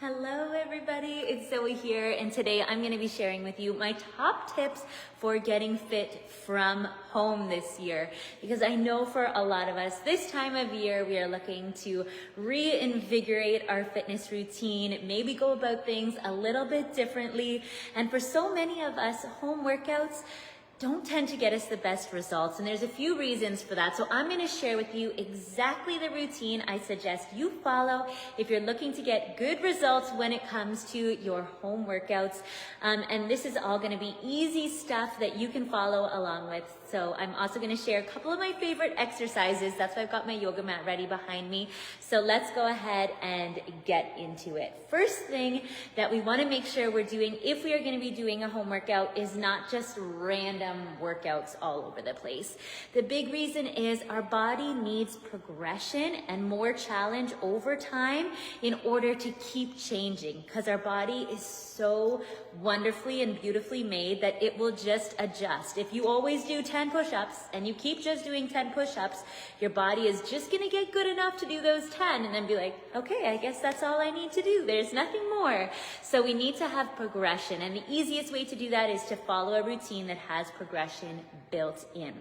Hello everybody, it's Zoe here, and today I'm going to be sharing with you my top tips for getting fit from home this year. Because I know for a lot of us, this time of year we are looking to reinvigorate our fitness routine, maybe go about things a little bit differently. And for so many of us, home workouts don't tend to get us the best results, and there's a few reasons for that. So I'm going to share with you exactly the routine I suggest you follow if you're looking to get good results when it comes to your home workouts. And this is all going to be easy stuff that you can follow along with. So I'm also going to share a couple of my favorite exercises. That's why I've got my yoga mat ready behind me. So let's go ahead and get into it. First thing that we want to make sure we're doing if we are going to be doing a home workout is not just random workouts all over the place. The big reason is our body needs progression and more challenge over time in order to keep changing, because our body is so wonderfully and beautifully made that it will just adjust. If you always do 10 push-ups and you keep just doing 10 push-ups, your body is just going to get good enough to do those 10 and then be like, okay, I guess that's all I need to do. There's nothing more. So we need to have progression, and the easiest way to do that is to follow a routine that has progression built in.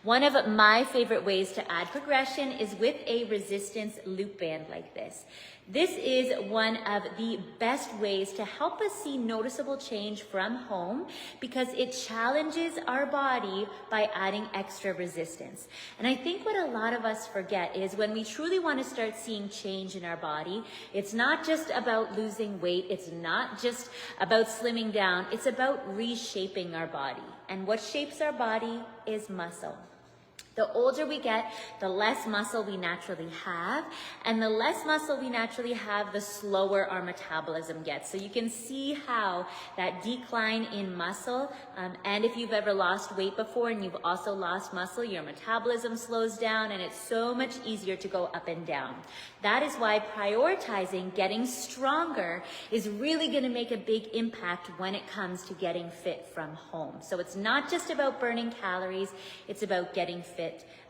One of my favorite ways to add progression is with a resistance loop band like this. This is one of the best ways to help us see noticeable change from home because it challenges our body by adding extra resistance. And I think what a lot of us forget is when we truly want to start seeing change in our body, it's not just about losing weight, it's not just about slimming down, it's about reshaping our body. And what shapes our body is muscle. The older we get, the less muscle we naturally have, and the less muscle we naturally have, the slower our metabolism gets. So you can see how that decline in muscle, and if you've ever lost weight before and you've also lost muscle, your metabolism slows down and it's so much easier to go up and down. That is why prioritizing getting stronger is really going to make a big impact when it comes to getting fit from home. So it's not just about burning calories, it's about getting fit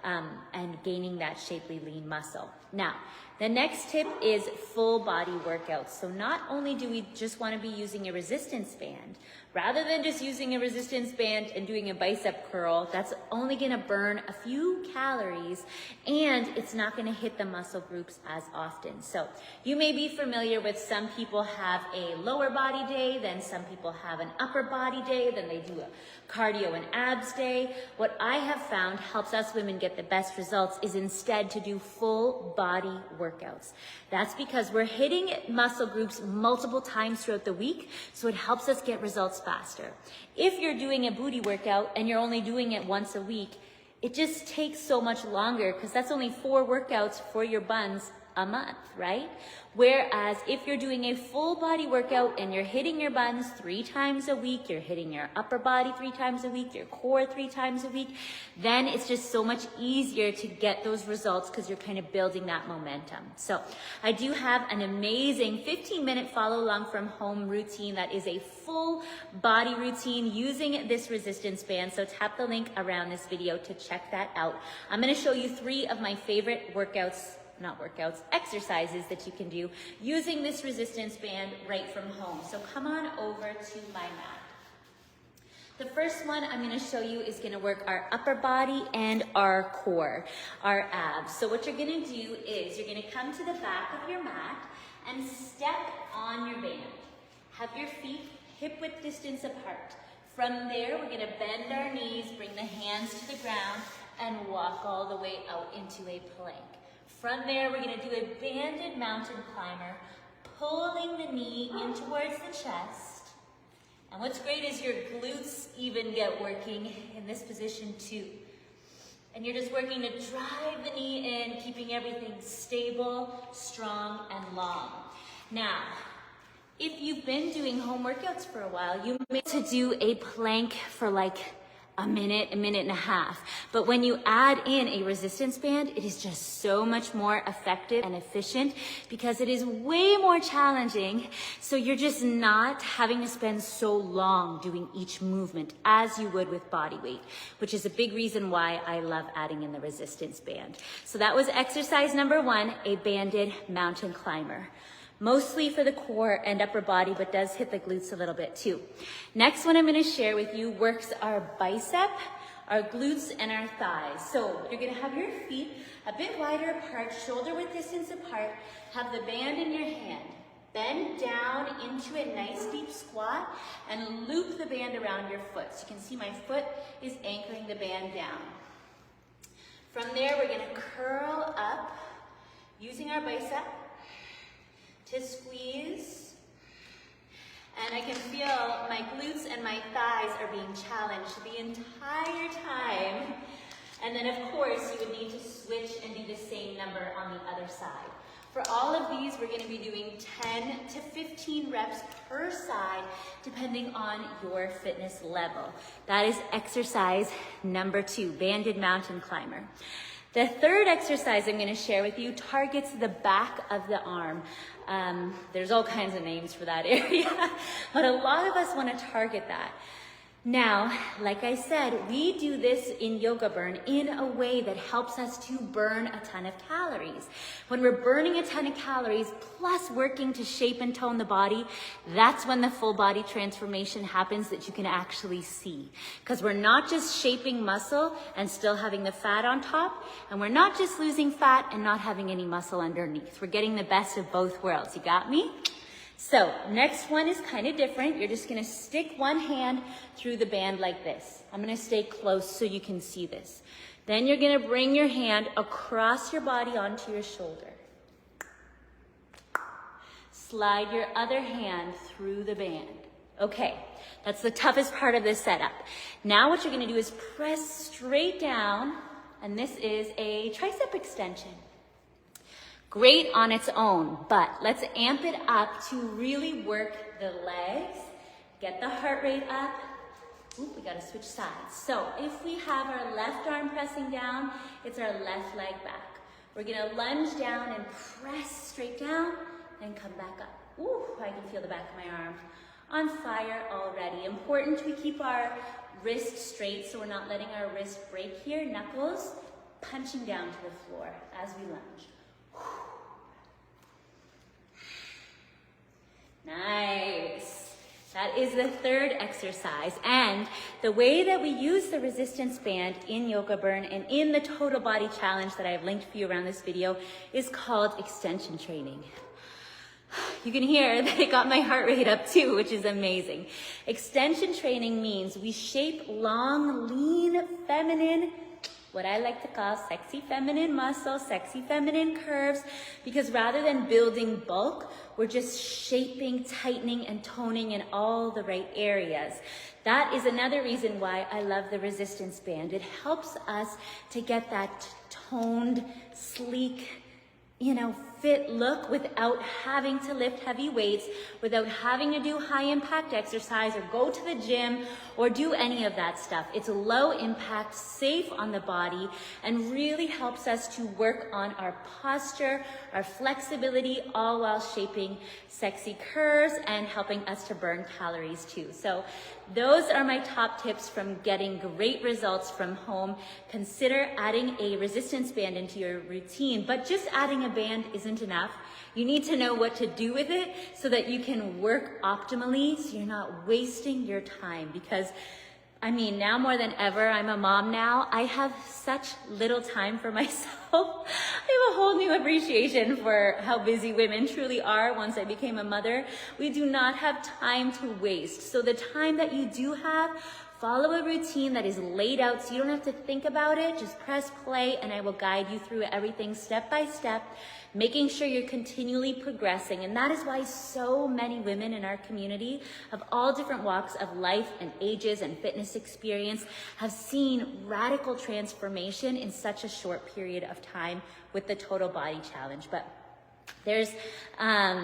and gaining that shapely lean muscle. Now, the next tip is full body workouts. So not only do we just want to be using a resistance band, rather than just using a resistance band and doing a bicep curl, that's only going to burn a few calories and it's not going to hit the muscle groups as often. So you may be familiar with some people have a lower body day, then some people have an upper body day, then they do a cardio and abs day. What I have found helps us women get the best results is instead to do full body workouts. That's because we're hitting muscle groups multiple times throughout the week, so it helps us get results faster. If you're doing a booty workout and you're only doing it once a week, it just takes so much longer because that's only 4 workouts for your buns a month, right? Whereas if you're doing a full body workout and you're hitting your buns 3 times a week, you're hitting your upper body 3 times a week, your core 3 times a week, then it's just so much easier to get those results because you're kind of building that momentum. So I do have an amazing 15-minute follow along from home routine that is a full body routine using this resistance band. So tap the link around this video to check that out. I'm going to show you 3 of my favorite exercises that you can do using this resistance band right from home. So come on over to my mat. The first one I'm going to show you is going to work our upper body and our core, our abs. So what you're going to do is you're going to come to the back of your mat and step on your band. Have your feet hip-width distance apart. From there, we're going to bend our knees, bring the hands to the ground, and walk all the way out into a plank. From there, we're going to do a banded mountain climber, pulling the knee in towards the chest. And what's great is your glutes even get working in this position too. And you're just working to drive the knee in, keeping everything stable, strong, and long. Now, if you've been doing home workouts for a while, you may need to do a plank for like a minute and a half. But when you add in a resistance band, it is just so much more effective and efficient because it is way more challenging. So you're just not having to spend so long doing each movement as you would with body weight, which is a big reason why I love adding in the resistance band. So that was exercise number 1, a banded mountain climber. mostly for the core and upper body, but does hit the glutes a little bit too. Next one I'm gonna share with you works our bicep, our glutes, and our thighs. So you're gonna have your feet a bit wider apart, shoulder width distance apart, have the band in your hand. Bend down into a nice deep squat and loop the band around your foot. So you can see my foot is anchoring the band down. From there, we're gonna curl up using our bicep to squeeze. And I can feel my glutes and my thighs are being challenged the entire time. And then of course, you would need to switch and do the same number on the other side. For all of these, we're gonna be doing 10 to 15 reps per side, depending on your fitness level. That is exercise number 2, banded mountain climber. The third exercise I'm gonna share with you targets the back of the arm. There's all kinds of names for that area, but a lot of us wanna target that. Now, like I said, we do this in Yoga Burn in a way that helps us to burn a ton of calories. When we're burning a ton of calories, plus working to shape and tone the body, that's when the full body transformation happens that you can actually see. Because we're not just shaping muscle and still having the fat on top, and we're not just losing fat and not having any muscle underneath. We're getting the best of both worlds. You got me? So next one is kind of different. You're just gonna stick one hand through the band like this. I'm gonna stay close so you can see this. Then you're gonna bring your hand across your body onto your shoulder. Slide your other hand through the band. Okay, that's the toughest part of this setup. Now what you're gonna do is press straight down, and this is a tricep extension. Great on its own, but let's amp it up to really work the legs, get the heart rate up. Ooh, we gotta switch sides. So if we have our left arm pressing down, it's our left leg back. We're gonna lunge down and press straight down and come back up. Ooh, I can feel the back of my arm on fire already. Important we keep our wrist straight so we're not letting our wrist break here. Knuckles punching down to the floor as we lunge. Nice. That is the third exercise. And the way that we use the resistance band in Yoga Burn and in the total body challenge that I've linked for you around this video is called extension training. You can hear that it got my heart rate up too, which is amazing. Extension training means we shape long, lean, feminine, what I like to call sexy feminine muscle, sexy feminine curves, because rather than building bulk, we're just shaping, tightening, and toning in all the right areas. That is another reason why I love the resistance band. It helps us to get that toned, sleek, fit look without having to lift heavy weights, without having to do high impact exercise or go to the gym or do any of that stuff. It's low impact, safe on the body, and really helps us to work on our posture, our flexibility, all while shaping sexy curves and helping us to burn calories too. So those are my top tips from getting great results from home. Consider adding a resistance band into your routine, but just adding a band isn't enough. You need to know what to do with it so that you can work optimally, so you're not wasting your time. Because now more than ever, I'm a mom now. I have such little time for myself. I have a whole new appreciation for how busy women truly are once I became a mother. We do not have time to waste. So the time that you do have, follow a routine that is laid out so you don't have to think about it. Just press play and I will guide you through everything step by step, making sure you're continually progressing. And that is why so many women in our community of all different walks of life and ages and fitness experience have seen radical transformation in such a short period of time with the Total Body Challenge. But there's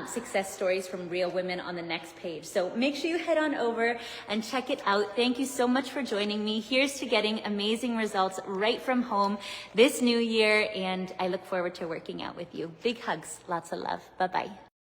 success stories from real women on the next page. So make sure you head on over and check it out. Thank you so much for joining me. Here's to getting amazing results right from home this new year. And I look forward to working out with you. Big hugs. Lots of love. Bye-bye.